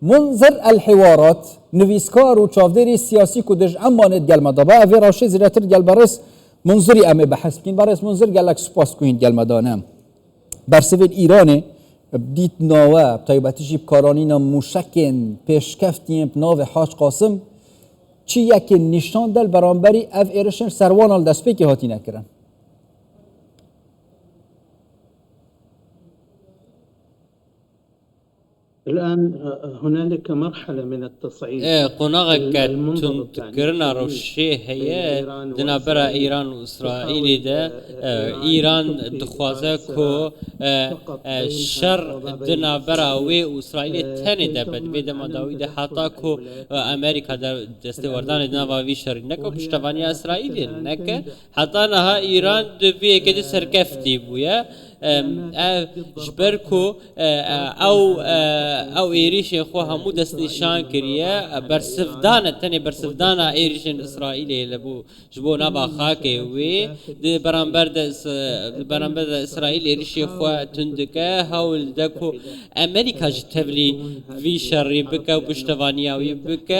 منظر الحوارات نویسکار و چافدری سیاسی کدش امانت گل مدابا اوی راشی زیراتر گل برس منظری امه بحث بکن برس منظر گلک سپاس کوین گل مدانم برسوید ایرانه بدیت ناوه بطایبتیشی بکارانین موشکن پیشکفتیم بناو حاج قاسم چی یک نشان دل برانبری اف ایرشن سروان دست پی که هاتی نکرن الآن هنالك مرحلة من التصعيد. قناغك تنتكرنا روشي هي دنابرا إيران وإسرائيل ده إيران دخوازكو شر دنابرا وإسرائيل تاني ده بد ما داوي ده حتى كو أمريكا ده دستوردان دنابا في شر نكو بشتوانيا إسرائيل نك حتى نها إيران دبي كده سركفتي بويا جبركو او ایریش خو همو دست نشان کریه برسفدان تنی برسفدان ایریشن اسرائیل لبو جبو نبا خاکه وی د برانبر د اسرائیل ایریش خو تندکه هول دکو امریکا جتبلی وی شری بک و پشتوانی او بک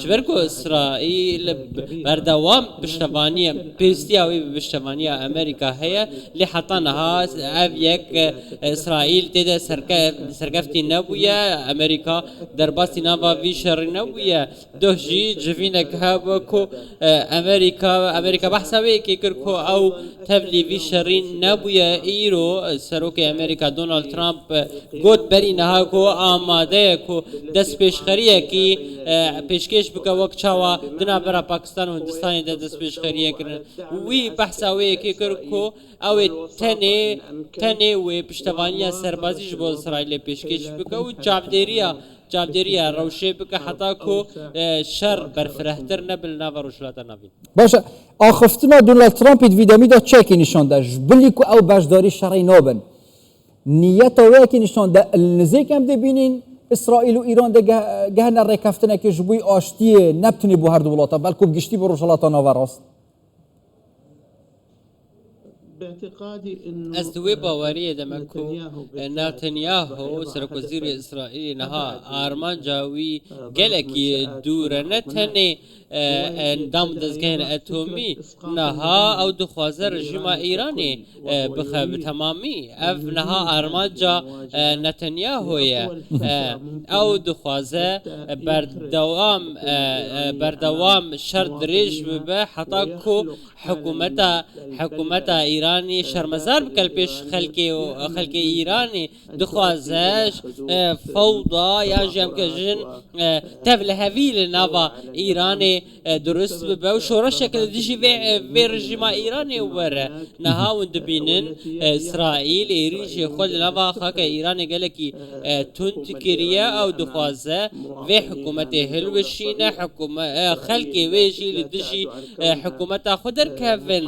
جبرکو اسرائیل بردوام پشتوانی پیستی او پشتوانی امریکا هيا لحطنها اف یک اسرائیل تده سرکفتی نبویا امریکا در باسی نوا وی شر نبویا دوجی جوینک هاوکو امریکا بحثوی که کرکو او تبلی وی شرین نبویا ایرو سروک امریکا دونالد ترامپ گوت بری نها کو آماده کو دست پیشخریه کی پیشکش بک وقت چاوا دنا برا پاکستان و هندستان دست پیشخریه کرن وی بحثوی که کرکو او تنه و پشتوانی سربازی جبو اسرائیل پیشکش بک و جابدریا روشه بک حتی کو شر برفرهتر نبل ناو روشلات نبی باشه آخفتنا دونالد ترامپ ویدامی دا چکی نشان ده بلی کو او باشداری شرعی نابن نیت اوه که نشان ده النزیک هم ده بینین اسرائیل و ایران ده گهن رکفتنه که جبوی آشتیه نبتونی بو هر دولاتا بلکو بگشتی بو روشلاتا ناوراست از دوی باوری دمکو نتانیاهو سرک وزیر اسرائیل نها آرمان جاوی گلکی دور نتنی دام دزگین اتمی نها او دخوازه رژیم ایرانی بخب تمامی اف نها آرمان جا نتانیاهویه او دخوازه بردوام شرط ریش ببه حتی کو حکومت ایرانی شرمزار بکل پیش خلق ایرانی دخوازش فوضا یا جمع کجن تبل هویل نوا ایرانی درست ببه و شورا شکل دیجی وی رژیم ایرانی وره نها وند بینن اسرائیل ایریش خود نوا خاک ایرانی گلکی تند کریه او دخوازه وی حکومت هلوشینه خلق ویشی لدیجی حکومت خودر کفن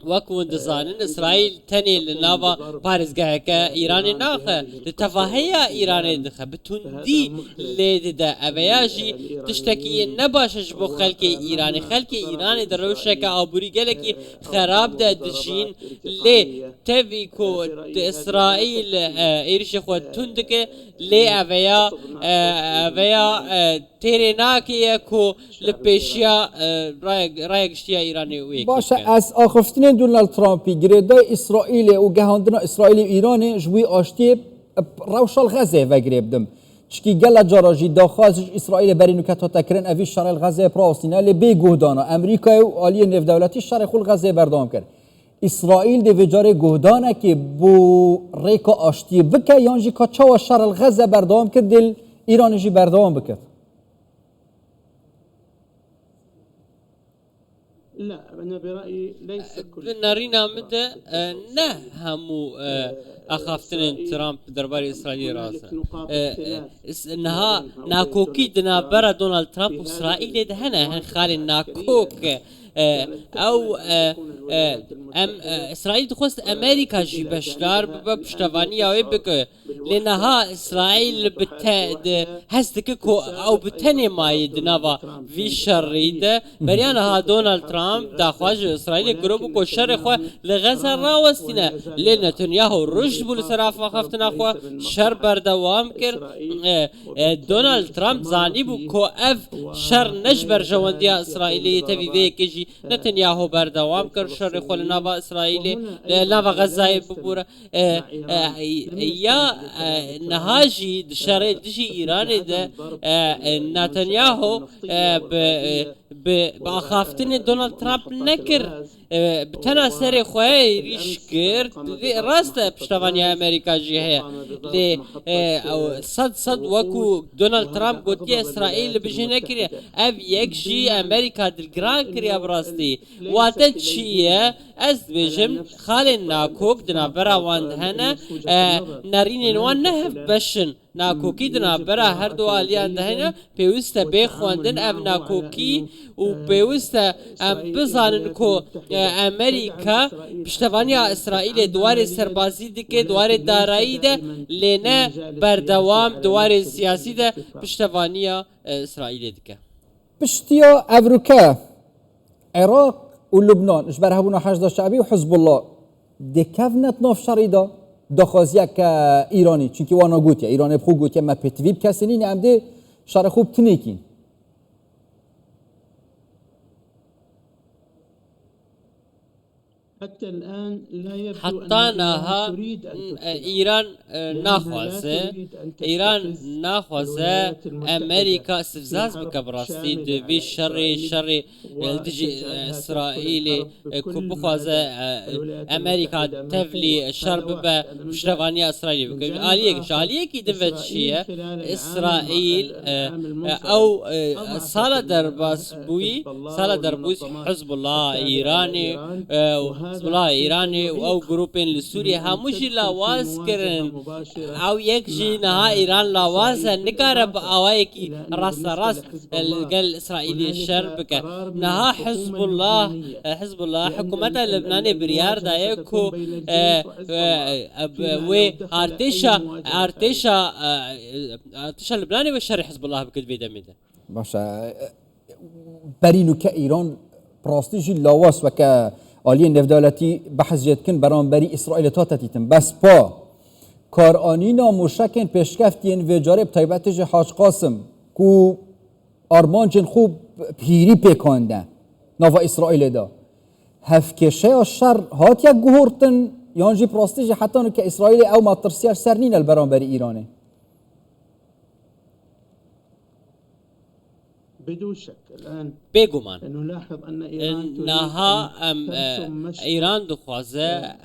وكون دزانن اسرائيل تاني لنافا بارزگاه که ایرانی ناخه لتفاهية ایرانی دخه بتوندي لید دا اویاجی تشتكي نباشش بو خلق ایرانی در روشه که آبوری گله که خراب دا دشین لی تاوی کو اسرائیل ایرش خود توندکه لی اویا تیره ناکیه کو لپیشیا رایگشتیا ایرانی ویکی باشه از آخفتن دونالد ترامپی گریدای اسرائیل و گهاندنا اسرائیل و ایران جوی آشتی روشال غزه و گریبدم چکی گل جاراجی داخلش اسرائیل برینو کتا تکرن اوی شرع غزه پراستینه لی بی گهدانا امریکا و آلی نف دولتی شرع خول غزه بردام کرد اسرائیل دی وجاره گهدانه که بو ریکا آشتی بکه یانجی که چاوا شرع غزه بردام کرد دل ایرانجی بردام بکرد لا أنا برأيي ليس كل نارينا مدى نه همو أخافتن ترامب درباري إسرائيل راسه نها ناكوكي دنا برا دونالد ترامب وإسرائيل دهنا هن خالي ناكوك او ام اسرائیل دخواست امریکا جی بشدار بپشتوانی اوی بکه لنها اسرائیل هست که او بتنی ماید نوا وی شرید بریان ها دونالد ترامپ داخواج اسرائیل گروب کو شر خو لغزه راوستینه لنتنیاهو رشد بول صراف خفتنا خو شر بردوام کر دونالد ترامپ زانی بو کو اف شر نجبر جوندیا اسرائیلی تبی وی کجی نتنیاهو بردوام کر شر خو لنوا اسرائیل لنوا غزه بپورا یا نهاجی شر دجی ایران ده نتنیاهو با خافتن دونالد ترامپ نکر بتنا سر خواه ریش کرد راست پشتوانی امریکا جی ہے لی صد وکو دونالد ترامپ گوتی اسرائیل بجی نکری او یک جی امریکا دلگران کری براستی واتا چیه از بجم خال ناکوک دنا براواند هنه نارین وان نهف بشن ناکوکی دنا برا هر دو آلیان دهنه پیوسته بخواندن او ناکوکی و پیوسته بزانن که امریکا پشتوانی اسرائیل دوار سربازی دکه دوار دارایی ده لینه بردوام دوار سیاسی ده پشتوانی اسرائیل دکه پشتیا امریکا عراق و لبنان اجبر هبونا حشد شعبی و حزب الله دکفنت ناف شریدا دخوازی که ایرانی چونکه وانا گوتیا ایرانی بخو گوتیا ما پتویب کسی نی نمده شر خوب تنیکین حتى نها إيران ناخوازه أمريكا استفزاز بكبراستي دبي شر تجي إسرائيل كبخوازه أمريكا تفلي شرب بشرفانية إسرائيل بك آلية كي دفت شيء إسرائيل أو سالة دربوس حزب الله إيراني حزب الله ایرانی او گروپین لسوریه هموشی لاواز کرن او یک جی نها ایران لاواز نکاره با آوائی کی راست گل اسرائیلی شر بکه نها حزب الله حکومت لبنانی بریار دایه کو و ارتشا لبنانی و شر حزب الله بکد بیده میده باشه برینو که ایران پراستیجی لاواز و که آلیه نفدالتی بحث جد کن برانبری اسرائیل تا تتیتن بس پا کارآنینا مشکن پیشکفتین و جارب طیبتش حاج قاسم کو آرمان جن خوب پیری پیکانده نوا اسرائیل دا هفکشه شر هات یک گهورتن یانجی پراستیجی حتی که اسرائیل او مطرسیاش سر نین البرانبری ایرانه بدون شك الآن بيجومان نلاحظ أن إنها إيران دخوازة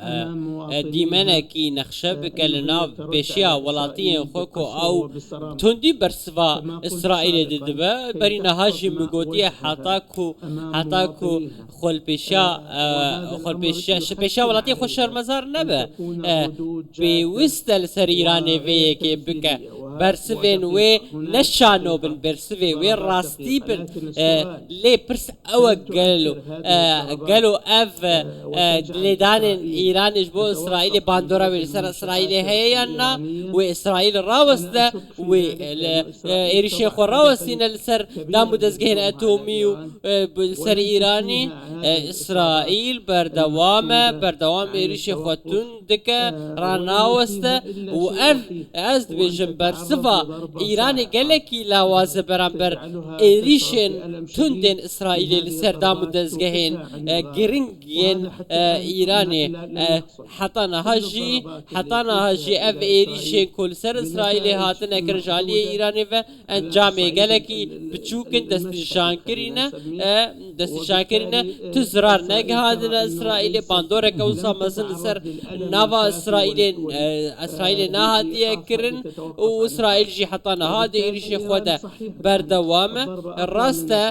ديمانا كي نخشى بكلنا بشيا ولاتين خوكو أو تندي برسوا إسرائيل ددبا برينا هاجي مقودية حتاكو خل بشيا ولاتين خوشر مزار نبا بوستل سر إيراني ويكي بكا برسوين وي نشانو بن برسوي وي راستي بن لي برس أو قالوا أف لدان إيران إجبو إسرائيل باندورا ويسر إسرائيل هيانا وإسرائيل راوسته وإيريشي خو راوسين لسر دامو دزجهن أتومي سر إيراني إسرائيل بردوام إيريشي خو تندك راناوسته وأف أزد بيجن برسفا إيراني قالكي لاواز برامبر إيريشن تندن إسرائيلي لسر دامو دزجهن جرينجين إيراني حطانا هاجي أف إيريشن كل سر إسرائيلي هاتنا كرجالي إيراني فأنجامي قالكي بتشوكن دستشان كرينا تزرار نجهادنا إسرائيلي باندورا كوسا مثلا سر نوا إسرائيلي نهادية كرن وإسرائيل جي حطانا هادي إيريشي خودا بردوامة الراستا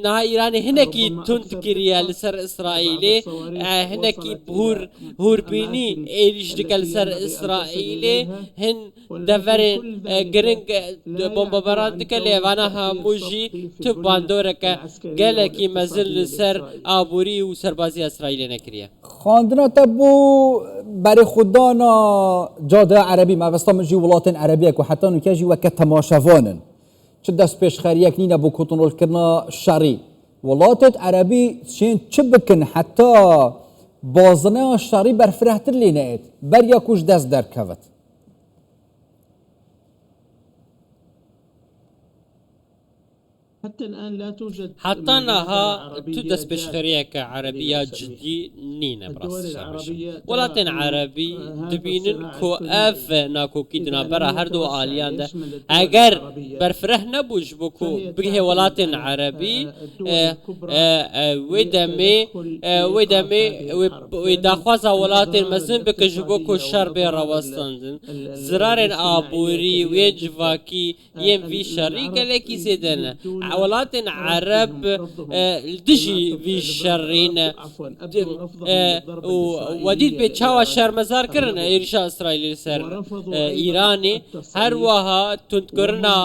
نها إيراني هنكي تند كريا لسر إسرائيلي هنكي بهور بيني إيريش دكال لسر إسرائيلي هن دفرين جرينج بومباران دكال ليوانا هموجي تباندورك gelekî mezin li ser aborî û serbazî İsraîlê nekiriye. خواندنا تبو برای خودانا جاده عربی موستا من جی ولاتن عربیه که حتی نکه جی وکه تماشوانن چه دست پیش خریک نینه بو کنترل کرنا شری ولاتت عربی چین چه بکن حتی بازنه شری برفرهتر لینه اید بر یا کش دست در کود حتى الآن لا توجد حتى نها تدس بشخرية كعربية جدي نينا براس ولكن عربي دبينن كو اف ناكو كيدنا برا هردو آليان ده اگر برفره نبوش بكو بگه ولكن عربي ويدمي ويداخوازا ولكن مزن بكش بكو شرب رواستاندن زرار آبوري ويجواكي يم في شري قلقي زيدن ولكن عرب دجي في الشرين وديد بتشاوا شرمزار كرنا إيرشا إسرائيل سر إيراني هر وها تنكرنا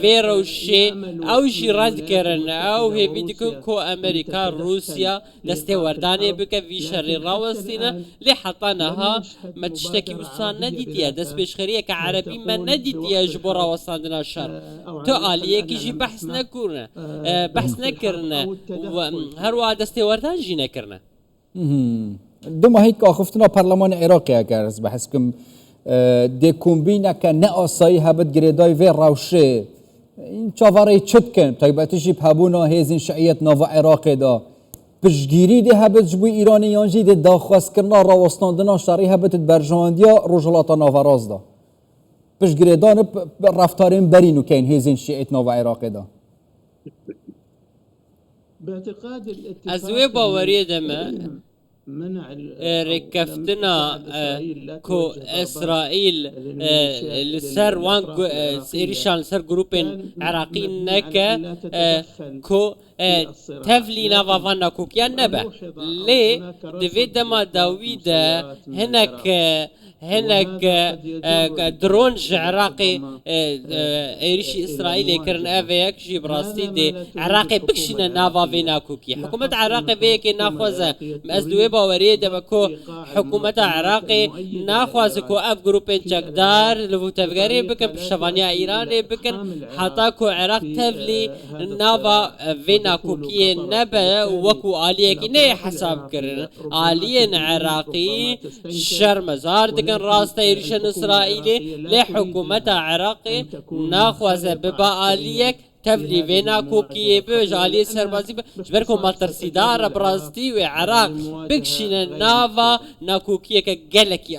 فيروشي أو جي رد كرنا أو هي بيدكم كو أمريكا روسيا دستي ورداني بك في شر راوستينا لحطانها ما تشتكي بصان نديتيا دست بشخرية كعربي ما نديتيا جبورا وصاندنا الشر تو آلية كيجي بحث نكورنا بحث نكرنا هر وها دستي وردان جي نكرنا دوما هيك خفتنا برلمان عراقي اگر بحث كم دي كومبينا كان نقصي هبت جريداي في راوشي این چاواره چت کن تایباتشی پابونا هزین شعیت نو عراق دا پشگیری ده هبت جبوی ایرانی یانجی ده داخواست کرنا راوستاندنا شری هبت برجاندیا روجلاتا نوراز دا پشگیری دان رفتارین برینو کن هزین شعیت نو عراق دا باعتقاد ازوی باوری دمه ركفتنا كو إسرائيل لسر وان إيرشان لسر جروبين عراقيين نكا كو تفلي نافافانا كوكيان نبا لي دفيد ما داويد هناك درونج عراقي إيرشي إسرائيلي كرن أفيك جيب راستي دي عراقي بكشنا نافافينا كوكي حكومة عراقي فيك ناخوزة مأزدوي باوريه دبكو حكومة عراقي ناخوازكو اف جروبين چقدار لفو تفغاري بكن بشفانيا ايراني بكن حتى كو عراق تفلي نافا فينا كوكي نبا وكو آلية كي نه حساب كرن آلية عراقي شرمزار دكن راستا يريشن اسرائيلي لحكومة عراقي ناخوازة ببا آلية تفلي فينا كوكي بجالي سربازي جبركم مالترسيدار برازتي وعراق بكشينا نافا ناكوكي كجلكي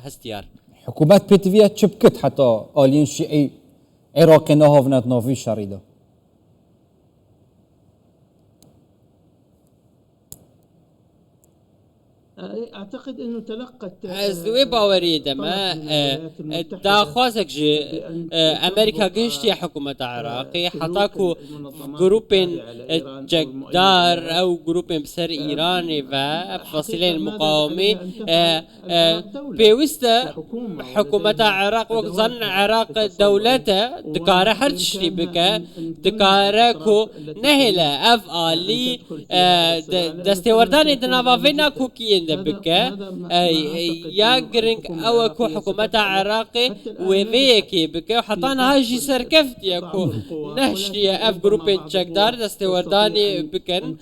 هستيار حكومات بيتفيا تشبكت حتى آلين شيعي عراقي نهافنات نافي شريدة اعتقد انه تلقت ازوي باوري دما داخوازك جي امريكا قشتي حكومة عراقي حتاكو جروبين جقدار او جروبين بسر ايراني وفصيلين المقاومي بيوستا حكومة عراق وظن عراق دولته دكاره هر تشري بك دكاره كو نهلا اف آلي دستورداني دنافافينا كوكيين بكا يا جرينك او كو حكومة عراقي وفيكي بكا وحطانا هاجي سركفت يا كو نهشري اف جروبين تشكدار دستورداني بكن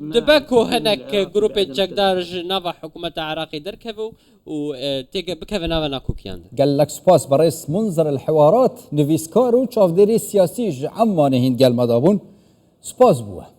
دبكو هناك جروبين تشكدار نافا حكومة عراقي دركبو وتيجا بكا نافا ناكوكيان قال لك سباس برئيس منظر الحوارات نفيسكارو تشاف ديري سياسي عمانه هند قال مدابون سباس بوه